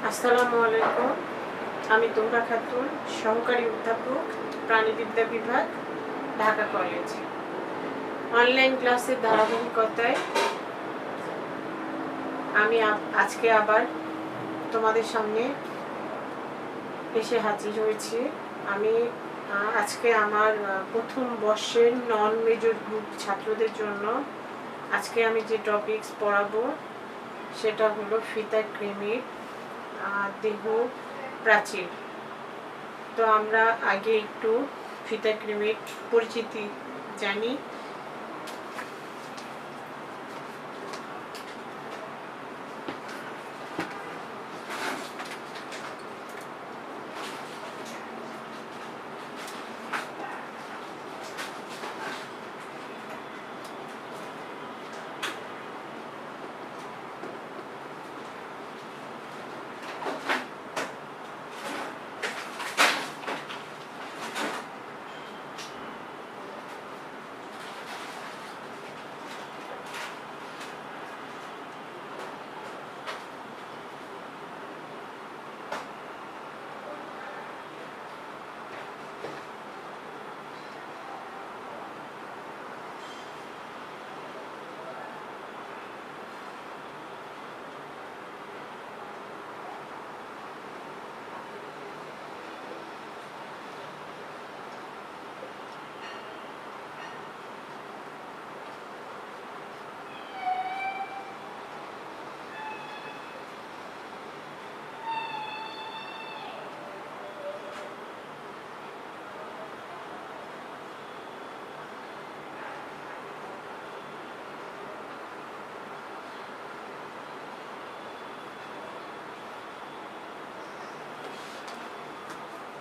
আসসালামু আলাইকুম। আমি তোমরা খাতুন, সহকারী অধ্যাপক, প্রাণীবিদ্যা বিভাগ, ঢাকা কলেজ। অনলাইন ক্লাসের ধারাবাহিকতায় আমি আজকে আবার তোমাদের সামনে এসে হাজির হয়েছি। আমি আজকে আমার প্রথম বর্ষের নন মেজর গ্রুপ ছাত্রদের জন্য আজকে আমি যে টপিকস পড়াবো সেটা হলো ফিতা কৃমির দেহ প্রাচীর। তো আমরা আগে একটু ফিতা কৃমির পরিচিতি জানি।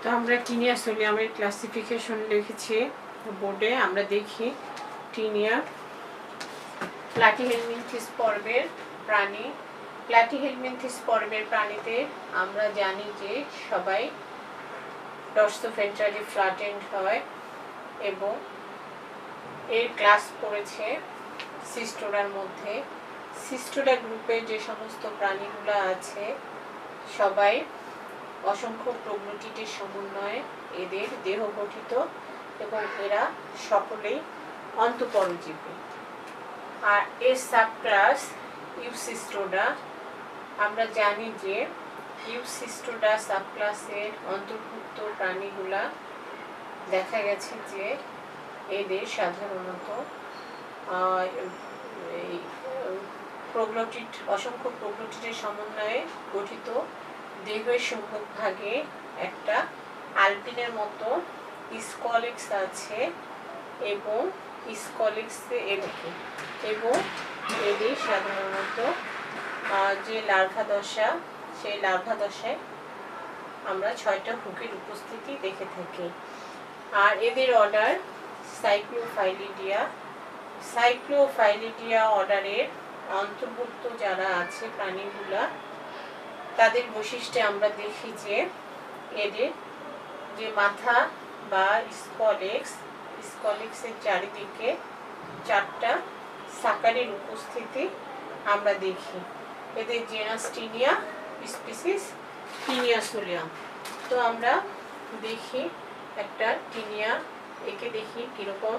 তো আমরা টিনিয়া সোলিয়ামের ক্লাসিফিকেশন লিখেছি বোর্ডে। আমরা দেখি টিনিয়া প্লাটিহেলমিনথিস পর্বের প্রাণী। প্লাটিহেলমিনথিস পর্বের প্রাণীতে আমরা জানি যে সবাই ডরসোভেন্ট্রালি ফ্ল্যাটেন্ড হয় এবং এর ক্লাস পড়েছে সিস্টোডার মধ্যে। সিস্টোডা গ্রুপে যে সমস্ত প্রাণীগুলো আছে সবাই অসংখ্য প্রোগ্লোটিডের সমন্বয়ে এদের দেহ গঠিত এবং এরা সকলেই অন্তঃপরজীবী। আর এর সাবক্লাস ইউসিস্টোডা। আমরা জানি যে ইউসিস্টোডা সাবক্লাসের অন্তর্ভুক্ত প্রাণীগুলা দেখা গেছে যে এদের সাধারণত প্রোগ্লোটিড অসংখ্য প্রোগ্লোটিডের সমন্বয়ে গঠিত দেহের সম্মুখ ভাগে একটা আলপিনের মতো স্কলেক্স আছে এবং স্কলেক্সে এবং এদের সাধারণত যে লার্ভা দশা সেই লার্ভা দশায় আমরা 6টা হুকের উপস্থিতি দেখে থাকি। আর এদের অর্ডার সাইক্লোফাইলিডিয়া। সাইক্লোফাইলিডিয়া অর্ডারের অন্তর্ভুক্ত যারা আছে প্রাণীগুলা তাদের বৈশিষ্ট্যে আমরা দেখি যে এদের যে মাথা বা স্কলেক্সের চারিদিকে 4টা সাকারের উপস্থিতি আমরা দেখি। এদের genus tinea, species tinea solium. তো আমরা দেখি একটা টিনিয়া, একে দেখি কিরকম।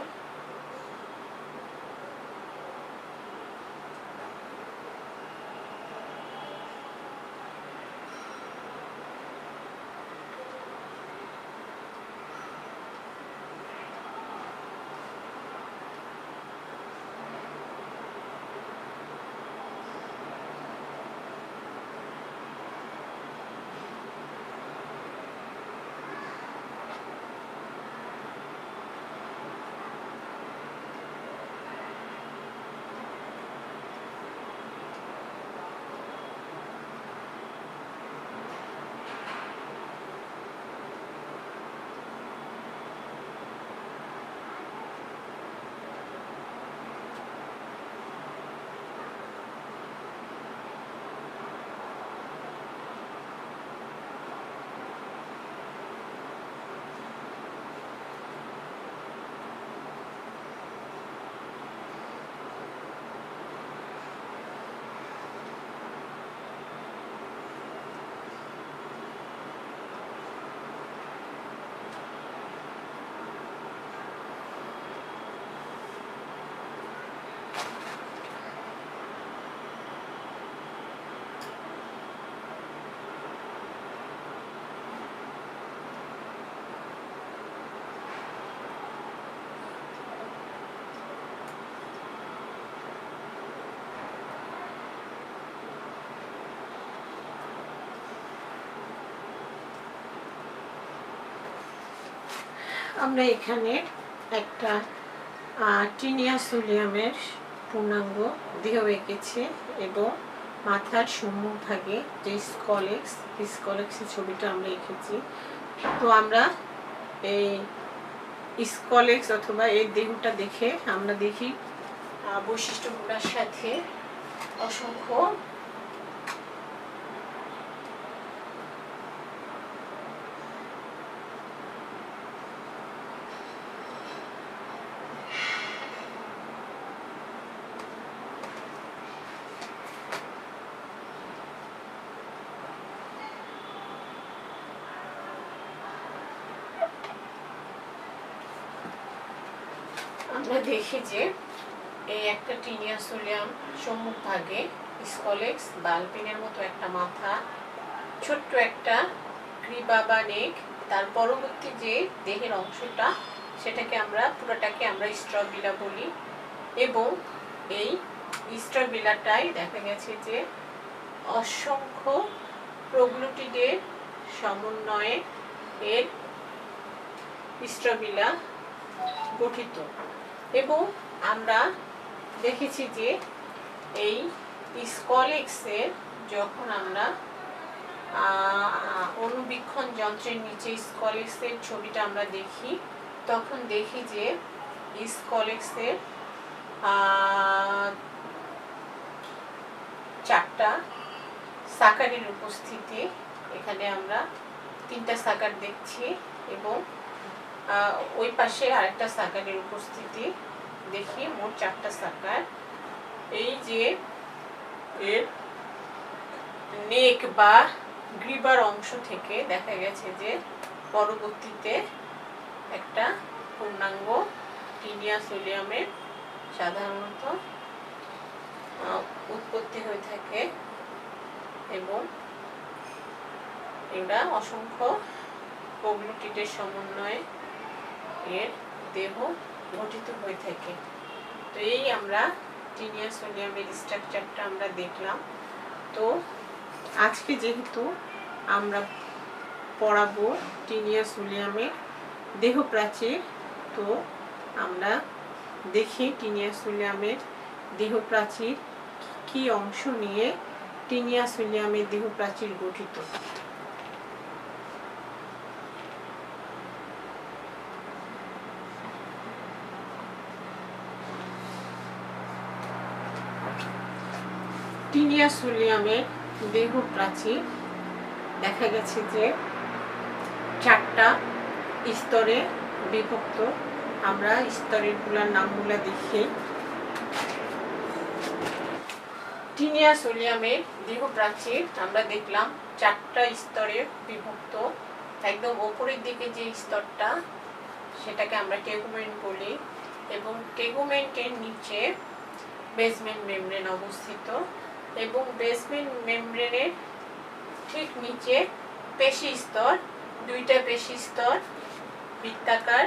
আমরা এখানে একটা টিনিয়া সোলিয়ামের পূর্ণাঙ্গ দেহ এঁকেছি এবং মাথার সম্মুখ ভাগে যে স্কলেক্সের ছবিটা আমরা এঁকেছি। তো আমরা এই স্কলেক্স অথবা এই দেহটা দেখে আমরা দেখি বৈশিষ্ট্যগুলোর সাথে অসংখ্য আমরা দেখি যে এই একটা টিনিয়া সোলিয়াম সম্মুখ ভাগে স্কলেক্স বা আলপিনের মতো একটা মাথা, ছোট্ট একটা গ্রীবা বা নেক, তার পরবর্তী যে দেহের অংশটা সেটাকে আমরা পুরোটাকে আমরা স্ট্রবিলা বলি। এবং এই স্ট্রবিলাটাই দেখা গেছে যে অসংখ্য প্রোগ্লুটিডের সমন্বয়ে এর স্ট্রবিলা গঠিত। এবং আমরা দেখেছি যে এই স্কলেক্সের যখন আমরা অণুবীক্ষণ যন্ত্রের নিচে স্কলেক্সের ছবিটা আমরা দেখি, তখন দেখি যে স্কলেক্সের 4টা সাকারের উপস্থিতি। এখানে আমরা 3টা সাকার দেখছি এবং ওই পাশে আরেকটা সাকারের উপস্থিতি দেখি, মোট 4টা সাকার। এই যে এর নেক বা গ্রীবার অংশ থেকে দেখা গেছে যে পরবর্তীতে একটা পূর্ণাঙ্গ টিনিয়া সোলিয়ামের সাধারণত উৎপত্তি হয়ে থাকে এবং এরা অসংখ্য প্রোগ্লুটিডের সমন্বয়ে এর দেহ গঠিত হয়ে থাকে। তো এই আমরা টিনিয়া সোলিয়ামের স্ট্রাকচারটা আমরা দেখলাম। তো আজকে যেহেতু আমরা পড়াবো টিনিয়া সোলিয়ামের দেহ প্রাচীর, তো আমরা দেখি টিনিয়া সোলিয়ামের দেহ প্রাচীর কি অংশ নিয়ে টিনিয়া সোলিয়ামের দেহ প্রাচীর গঠিত। টিনিয়া সোলিয়ামের দেহ প্রাচীর দেখা গেছে যে 4টা স্তরে বিভক্ত। আমরা স্তরের নামগুলা দেখি। টিনিয়া সোলিয়ামের দেহ প্রাচীর আমরা দেখলাম 4টা স্তরে বিভক্ত। একদম উপরের দিকে যে স্তরটা সেটাকে আমরা টেগুমেন্ট বলি এবং টেগুমেন্টের নিচে বেসমেন্ট মেমব্রেন অবস্থিত এবং বেসমেন্ট মেমব্রেনের ঠিক নিচে পেশি স্তর, 2টা পেশি স্তর, বৃত্তাকার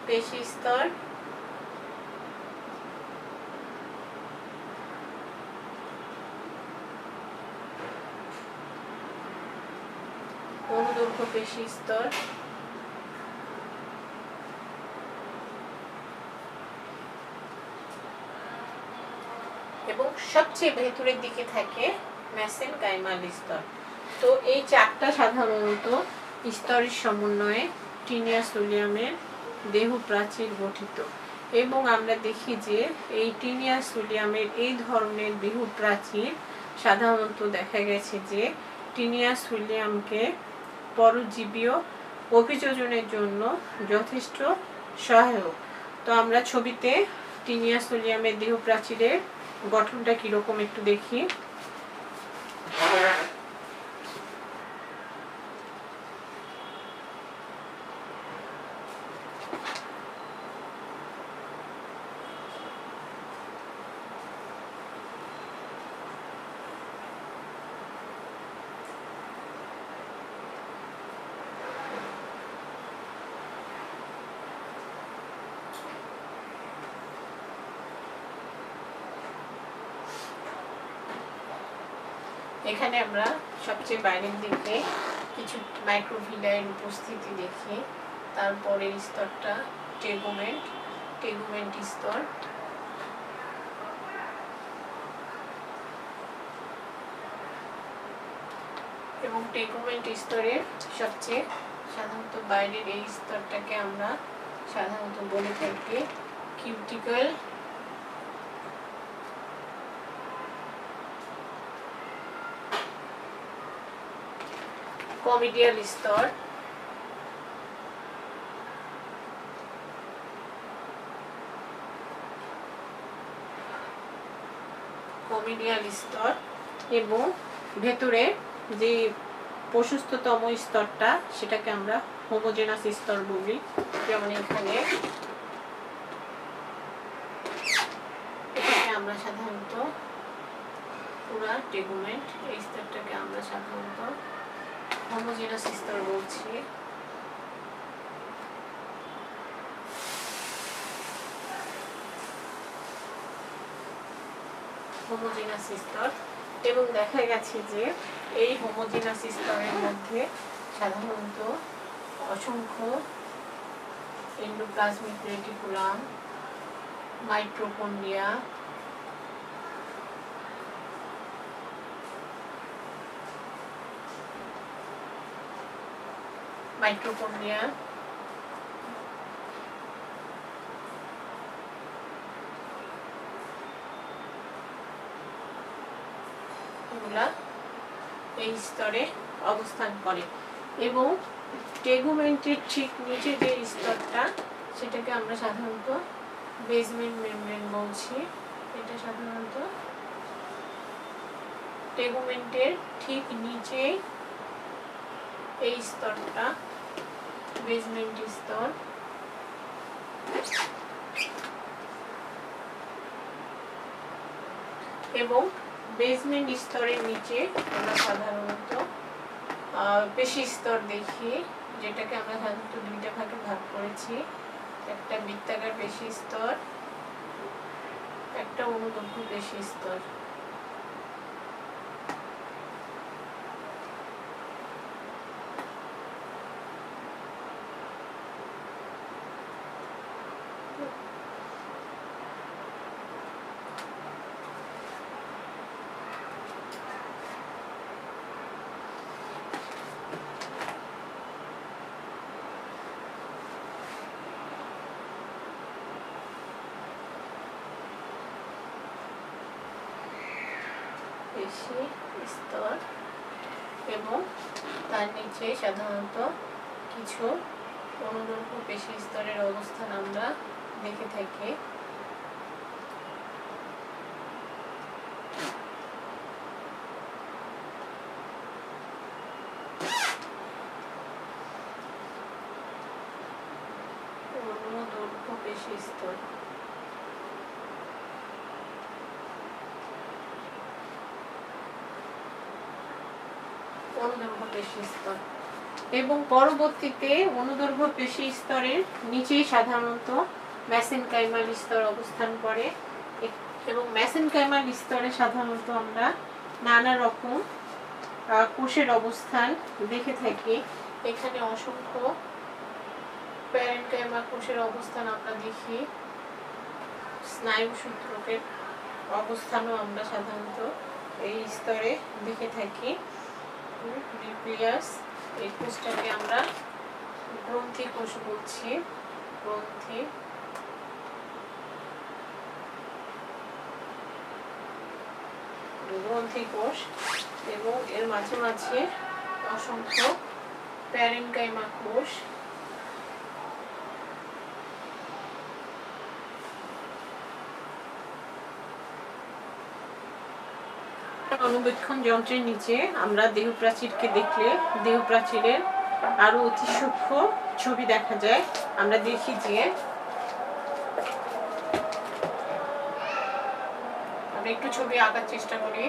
পেশি স্তর, অনুদৈর্ঘ্য পেশি স্তর, এবং সবচেয়ে ভেতরের দিকে থাকে মেসেনকাইমাল স্তর। তো এই 4টা সাধারণত স্তরের সমন্বয়ে টিনিয়া সোলিয়ামের দেহ প্রাচীর গঠিত। এবং আমরা দেখি যে এই টিনিয়া সোলিয়ামের এই ধরনের দেহ প্রাচীর সাধারণত দেখা গেছে যে টিনিয়া সোলিয়ামকে পরজীবীয় অভিযোজনের জন্য যথেষ্ট সহায়ক। তো আমরা ছবিতে টিনিয়া সোলিয়ামের দেহ প্রাচীরের গঠনটা কিরকম একটু দেখি। এখানে আমরা সবচেয়ে বাইরের দিকে কিছু মাইক্রোভিলাইয়ের উপস্থিতি দেখি তারপরে স্তরটা টেগুমেন্ট, টেগুমেন্ট স্তর, এবং টেগুমেন্ট স্তরের সবচেয়ে সাধারণত বাইরের এই স্তরটাকে আমরা সাধারণত বলে থাকি কিউটিকল, কমিডিয়াল স্তর, কমিডিয়াল স্তর, এবং ভেতরে যে প্রশস্ততম স্তরটা সেটাকে আমরা হোমোজেনাস স্তর বলি। যেমন এখানে এটাকে আমরা সাধারণত পুরা টেগুমেন্ট, এই স্তরটাকে আমরা সাধারণত হোমোজেনাস স্তর বলছি। হোমোজেনাস স্তর, এবং দেখা গেছে যে এই হোমোজেনাস স্তরের মধ্যে সাধারণত অসংখ্য এন্ডোপ্লাজমিক রেটিকুলাম, মাইটোকন্ড্রিয়া, এগুলা এই স্তরে অবস্থান করে। এবং টেগুমেন্টের ঠিক নিচে যে স্তরটা সেটাকে আমরা সাধারণত বেসমেন্ট মেমব্রেন বলছি। এটা সাধারণত টেগুমেন্টের ঠিক নিচে এই স্তরটা বেসমেন্ট স্তর, এবং বেসমেন্ট স্তরের নিচে আমরা সাধারণত পেশি স্তর দেখি, যেটাকে আমরা সাধারণত দুইটা ভাগে ভাগ করেছি, একটা বৃত্তাকার পেশি স্তর, একটা অনুদৈর্ঘ্য পেশি স্তর। পেশি স্তর, এবং তার নিচে সাধারণত কিছু অনুদৈর্ঘ্য পেশি স্তরের অবস্থান আমরা দেখে থাকি। অনুদৈর্ঘ্য পেশি স্তর, অনুদৈর্ঘ্য পেশি স্তর, এবং পরবর্তীতে অনুদৈর্ঘ্য পেশি স্তরের নিচেই সাধারণত মেসেনকাইমাল স্তর অবস্থান করে। এবং মেসেনকাইমাল স্তরে সাধারণত আমরা নানা রকম কোষের অবস্থান দেখে থাকি। এখানে অসংখ্য প্যারেনকাইমা কোষের অবস্থান আমরা দেখি, স্নায়ু সূত্রকের অবস্থানও আমরা সাধারণত এই স্তরে দেখে থাকি। নিউক্লিয়াস, এই কোষটাকে আমরা গ্রন্থি কোষ বলছি, গ্রন্থি কোষ, এবং এর মাঝে মাঝে অসংখ্য প্যারেনকাইমা কোষ। অণুবীক্ষণ যন্ত্রের নিচে আমরা দেহপ্রাচীরকে দেখলে দেহপ্রাচীরের আরো অতি সূক্ষ্ম ছবি দেখা যায়। আমরা দেখি যে আমরা একটু ছবি আঁকার চেষ্টা করি।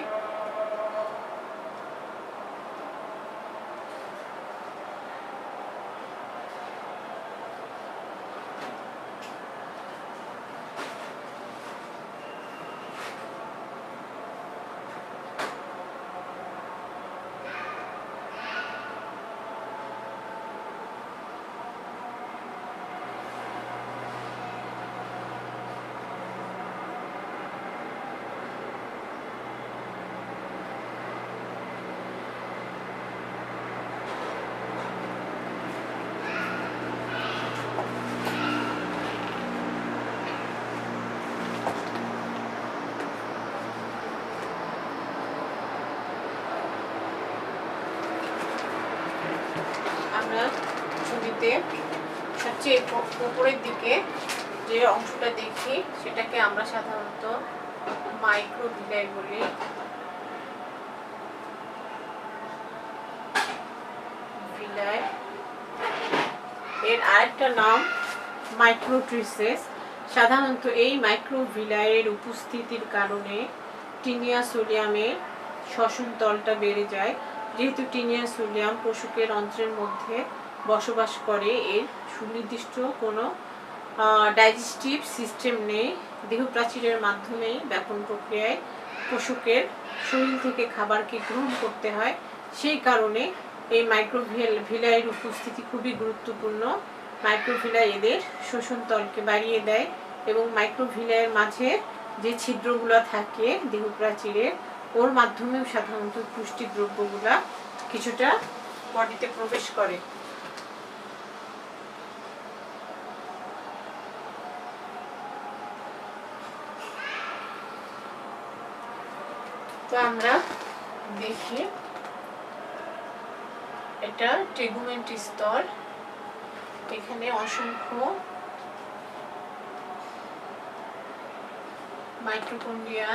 আমরা ছবিতে সবচেয়ে উপরের দিকে যে অংশটা দেখি সেটাকে আমরা সাধারণত মাইক্রোভিলাই বলি। ভিলাই এর আরেকটা নাম মাইক্রোট্রিসেস। সাধারণত এই মাইক্রোভিলাইয়ের উপস্থিতির কারণে টিনিয়া সোলিয়ামের শ্বসন তলটা বেড়ে যায়। যেহেতু টিনিয়া সোলিয়াম পশুকের অন্ত্রের মধ্যে বসবাস করে, এর সুনির্দিষ্ট কোনো ডাইজেস্টিভ সিস্টেম নেই। দেহপ্রাচীরের মাধ্যমে ব্যাপন প্রক্রিয়ায় পশুকের শরীর থেকে খাবারকে গ্রহণ করতে হয়। সেই কারণে এই মাইক্রোভিলাইয়ের উপস্থিতি খুবই গুরুত্বপূর্ণ। মাইক্রোভিলাই এদের শোষণ তলকে বাড়িয়ে দেয় এবং মাইক্রোভিলাইয়ের মাঝে যে ছিদ্রগুলো থাকে দেহপ্রাচীরের, ওর মাধ্যমেও সাধারণত পুষ্টি দ্রব্যগুলা কিছুটা বডিতে প্রবেশ করে। তো আমরা দেখি এটা টেগুমেন্ট স্তর। এখানে অসংখ্য মাইটোকন্ড্রিয়া,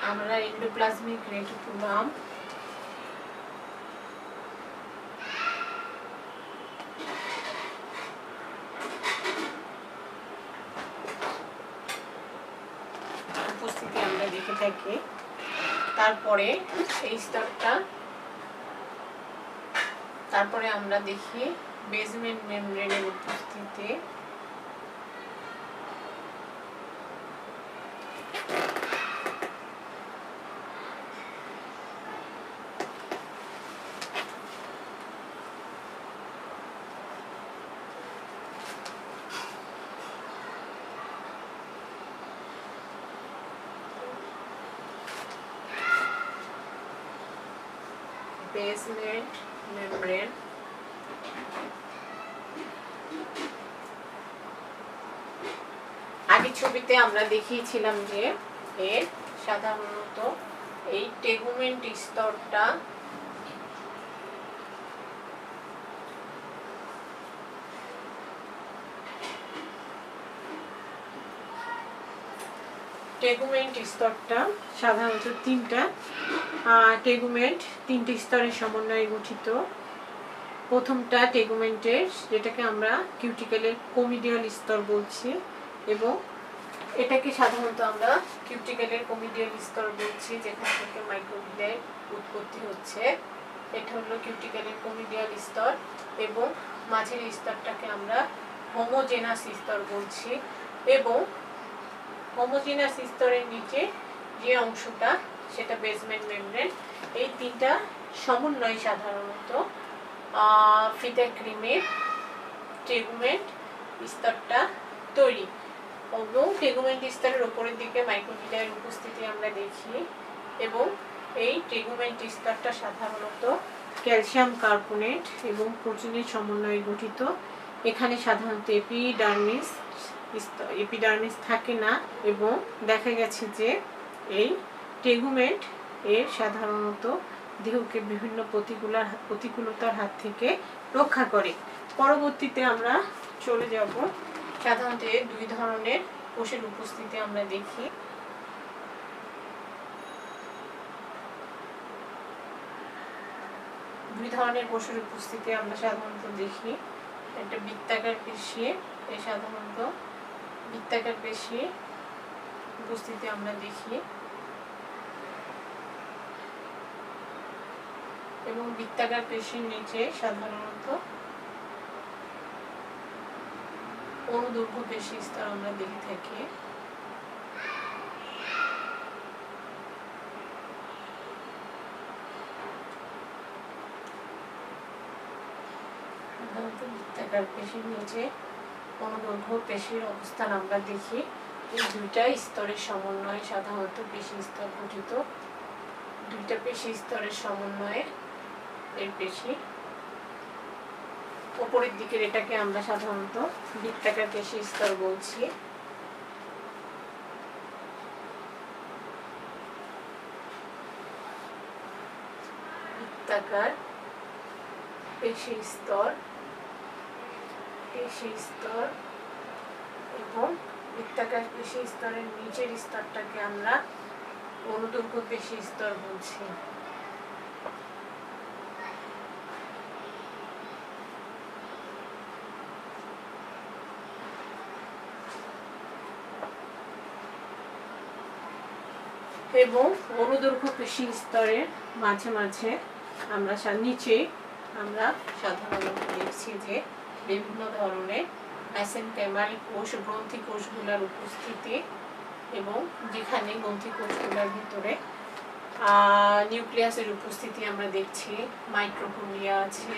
আমরা এন্ডোপ্লাজমিক রেটিকুলাম, উপস্থিতি আমরা দেখে থাকি। তারপরে এই স্তরটা, তারপরে আমরা দেখি বেজমেন্ট মেমব্রেনের উপস্থিতি। বেসমেন্ট মেমব্রেন, আগের ছবিতে আমরা দেখিয়েছিলাম যে এর সাধারণত এই টেগুমেন্ট স্তরটা সাধারণত তিনটে স্তরের সমন্বয়ে গঠিত। প্রথমটা টেগুমেন্টের, যেটাকে আমরা কিউটিকেলের কোমিডিয়াল স্তর বলছি, এবং এটাকে সাধারণত আমরা কিউটিকেলের কোমিডিয়াল স্তর বলছি, যেখান থেকে মাইক্রোভিলাই উৎপত্তি হচ্ছে। এটা হলো কিউটিকেলের কোমিডিয়াল স্তর, এবং মাঝের স্তরটাকে আমরা হোমোজেনাস স্তর বলছি। এবং হোমোজেনাস স্তরের নিচে যে অংশটা সেটা বেসমেন্ট মেমব্রেন। এই তিনটা সমন্বয় সাধারণত ফিতা ক্রিমের টেগুমেন্ট স্তরটা তৈরি। এবং টেগুমেন্ট স্তরের উপরের দিকে মাইক্রোভিলাইয়ের উপস্থিতি আমরা দেখি, এবং এই টেগুমেন্ট স্তরটা সাধারণত ক্যালসিয়াম কার্বনেট এবং প্রোটিনের সমন্বয়ে গঠিত। এখানে সাধারণত এপিডার্মিস থাকে না, এবং দেখা গেছে যে এই টেগুমেন্ট এর সাধারণত দেহকে বিভিন্ন প্রতিকূলতার হাত থেকে রক্ষা করে। পরবর্তীতে আমরা চলে যাব, সাধারণত দুই ধরনের কোষের উপস্থিতি আমরা দেখি। দুই ধরনের কোষের উপস্থিতি আমরা সাধারণত দেখি। একটা বৃত্তাকার পেশি, এই সাধারণত বৃত্তাকার পেশি উপস্থিতি আমরা দেখি, এবং বৃত্তাকার পেশির নিচে সাধারণত অনুদৈর্ঘ্য পেশি স্তর আমরা দেখে থাকি। বৃত্তাকার পেশির নিচে অনুদৈর্ঘ্য পেশির অবস্থান আমরা দেখি। এই দুইটা স্তরের সমন্বয়ে সাধারণত পেশি স্তর গঠিত। দুইটা পেশি স্তরের সমন্বয়ে এর পেশি। উপরের দিকের এটাকে আমরা সাধারণত বৃত্তাকার পেশি স্তর বলছি। বৃত্তাকার পেশি স্তর এবং বৃত্তাকার পেশি স্তরের নিচের স্তরটাকে আমরা অনুদৈর্ঘ্য পেশি স্তর বলছি। এবং অনুদৈর্ঘ্য পেশি স্তরের মাঝে মাঝে আমরা নিচে আমরা সাধারণত দেখছি যে বিভিন্ন ধরনের মেসেনকাইমাল কোষ, গ্রন্থি কোষগুলোর উপস্থিতি, এবং যেখানে গ্রন্থি কোষগুলোর ভিতরে নিউক্লিয়াসের উপস্থিতি আমরা দেখছি। মাইটোকন্ড্রিয়া আছে,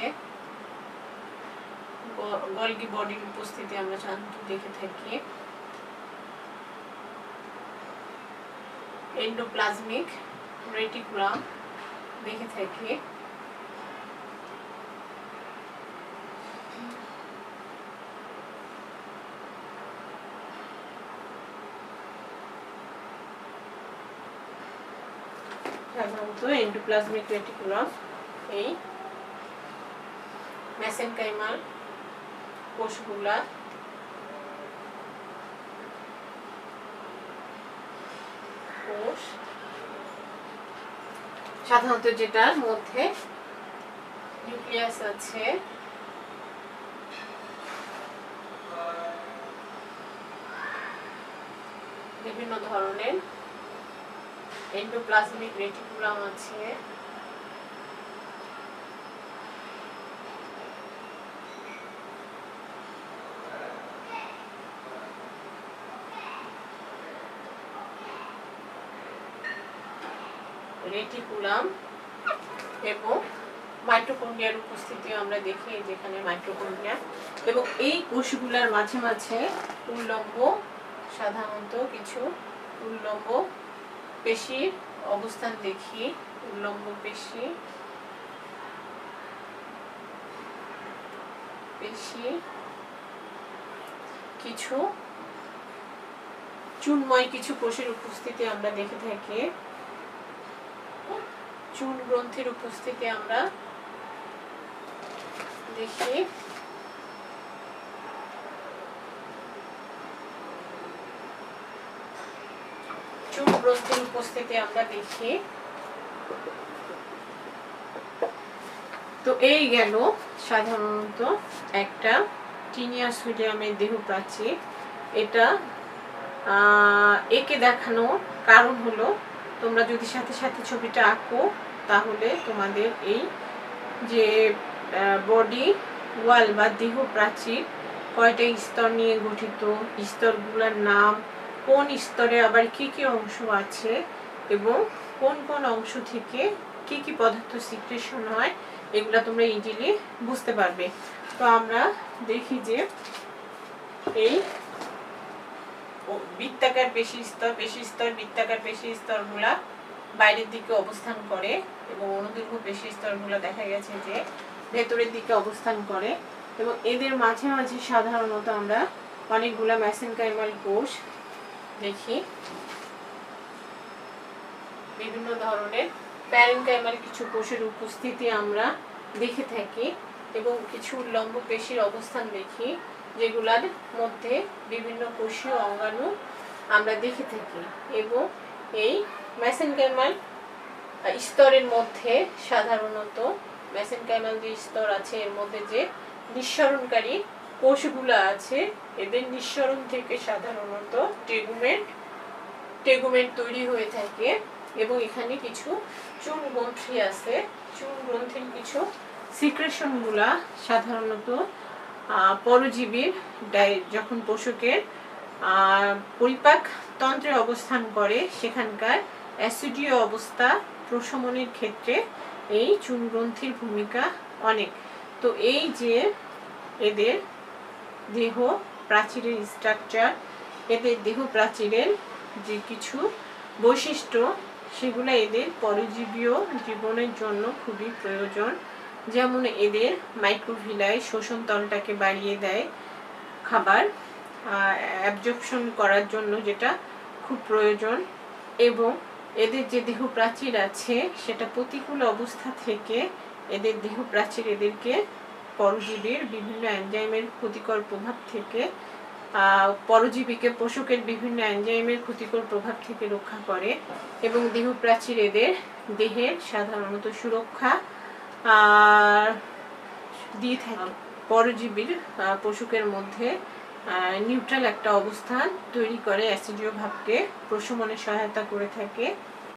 গলগি বডির উপস্থিতি আমরা সাধারণত দেখে থাকি। এন্ডোপ্লাজমিক রেটিকুলাম দেখে থাকি। সাধারণত এন্ডোপ্লাজমিক রেটিকুলাম এই মেসেনকাইমাল কোষগুলা সাধারণত যেটার মধ্যে নিউক্লিয়াস আছে, বিভিন্ন ধরনের এন্ডোপ্লাজমিক রেটিকুলাম আছে, রেটিকুলাম এবং মাইটোকন্ড্রিয়ার উপস্থিতি আমরা দেখি, যেখানে মাইটোকন্ড্রিয়া এবং এই কোষগুলোর মাঝে মাঝে উল্লম্ব, সাধারণত কিছু উল্লম্ব পেশির অবস্থান দেখি। উল্লম্ব পেশি কিছু চুনময় কিছু কোষের উপস্থিতি আমরা দেখে থাকি। চুন গ্রন্থির উপস্থিতি আমরা দেখি। চুন গ্রন্থির উপস্থিতি আমরা দেখি। তো এই গেল সাধারণত একটা টিনিয়াস উইলিয়ামের দেহ প্রাচীর। এটা একে দেখানোর কারণ হলো, তোমরা যদি সাথে সাথে ছবিটা আঁকো তাহলে তোমাদের এই যে বডি ওয়াল বা দেহ প্রাচীর কয়টা স্তর নিয়ে গঠিত, স্তরগুলোর নাম, কোন স্তরে আবার কি কি অংশ আছে এবং কোন কোন অংশ থেকে কি কি পদার্থ সিক্রেশন হয়, এগুলা তোমরা ইজিলি বুঝতে পারবে। তো আমরা দেখি যে এই বৃত্তাকার পেশি স্তর বৃত্তাকার পেশি স্তরগুলা বাইরের দিকে অবস্থান করে এবং অনুদৈর্ঘ্য পেশি স্তরগুলো দেখা গেছে যে ভেতরের দিকে অবস্থান করে, এবং এদের মাঝে মাঝে সাধারণত আমরা অনেকগুলা মেসেনকাইমাল কোষ দেখি। বিভিন্ন ধরনের প্যারেনকাইমাল কিছু কোষের উপস্থিতি আমরা দেখে থাকি এবং কিছু উল্লম্ব পেশির অবস্থান দেখি, যেগুলার মধ্যে বিভিন্ন কোষীয় অঙ্গাণু আমরা দেখে থাকি। এবং এই মেসেনকাইমাল স্তরের মধ্যে সাধারণত মেসেনকাইমাল যে স্তর আছে এর মধ্যে যে নিঃসরণকারী কোষগুলো আছে, এদের নিঃসরণ থেকে সাধারণত টেগুমেন্ট তৈরি হয়ে থাকে এবং এখানে কিছু চুন গ্রন্থি আছে। চুন গ্রন্থির কিছু সিক্রেশনগুলা সাধারণত পরজীবীর যখন পশুকের পরিপাক তন্ত্রে অবস্থান করে সেখানকার অ্যাসিডীয় অবস্থা প্রশমনের ক্ষেত্রে এই চুন গ্রন্থির ভূমিকা অনেক। তো এই যে এদের দেহ প্রাচীরের স্ট্রাকচার, এদের দেহ প্রাচীরের যে কিছু বৈশিষ্ট্য, সেগুলো এদের পরজীবীয় জীবনের জন্য খুবই প্রয়োজন। যেমন এদের মাইক্রোভিলাই শোষণ তলটাকে বাড়িয়ে দেয়, খাবার অ্যাবজর্পশন করার জন্য যেটা খুব প্রয়োজন, এবং এদের যে দেহ প্রাচীর আছে সেটা প্রতিকূল অবস্থা থেকে এদের দেহ প্রাচীর এদেরকে পরজীবীর বিভিন্ন এনজাইমের ক্ষতিকর প্রভাব থেকে পরজীবীকে পোষকের বিভিন্ন এনজাইমের ক্ষতিকর প্রভাব থেকে রক্ষা করে এবং দেহ প্রাচীর এদের দেহের সাধারণত সুরক্ষা দিয়ে থাকে। পরজীবীর পোষকের মধ্যে নিউট্রাল একটা অবস্থান তৈরি করে, অ্যাসিডীয় ভাবকে প্রশমনে সহায়তা করে থাকে।